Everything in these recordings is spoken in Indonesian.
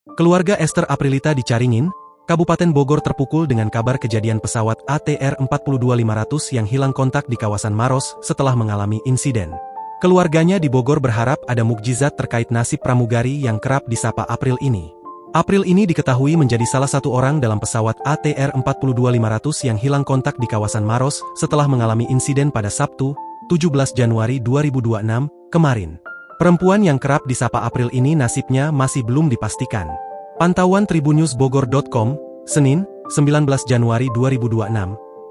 Keluarga Esther Aprilita di Caringin, Kabupaten Bogor terpukul dengan kabar kejadian pesawat ATR 42500 yang hilang kontak di kawasan Maros setelah mengalami insiden. Keluarganya di Bogor berharap ada mukjizat terkait nasib pramugari yang kerap disapa April ini. April ini diketahui menjadi salah satu orang dalam pesawat ATR 42500 yang hilang kontak di kawasan Maros setelah mengalami insiden pada Sabtu, 17 Januari 2026, kemarin. Perempuan yang kerap disapa April ini nasibnya masih belum dipastikan. Pantauan tribunnewsbogor.com, Senin, 19 Januari 2026.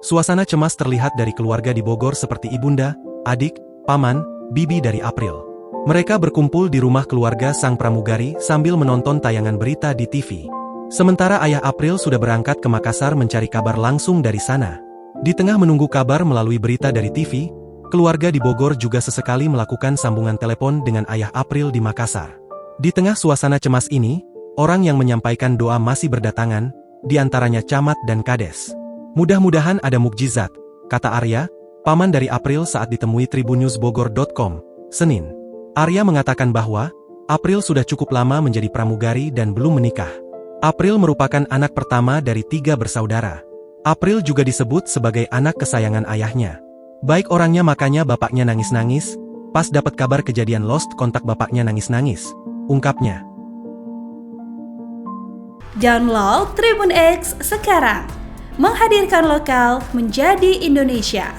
Suasana cemas terlihat dari keluarga di Bogor seperti ibunda, adik, paman, bibi dari April. Mereka berkumpul di rumah keluarga sang pramugari sambil menonton tayangan berita di TV. Sementara ayah April sudah berangkat ke Makassar mencari kabar langsung dari sana. Di tengah menunggu kabar melalui berita dari TV, keluarga di Bogor juga sesekali melakukan sambungan telepon dengan ayah April di Makassar. Di tengah suasana cemas ini, orang yang menyampaikan doa masih berdatangan, di antaranya camat dan kades. Mudah-mudahan ada mukjizat, kata Arya, paman dari April saat ditemui tribunnewsbogor.com, Senin. Arya mengatakan bahwa, April sudah cukup lama menjadi pramugari dan belum menikah. April merupakan anak pertama dari 3 bersaudara. April juga disebut sebagai anak kesayangan ayahnya. Baik orangnya makanya bapaknya nangis-nangis, pas dapat kabar kejadian lost kontak bapaknya nangis-nangis, ungkapnya. Download Tribun X sekarang, menghadirkan lokal menjadi Indonesia.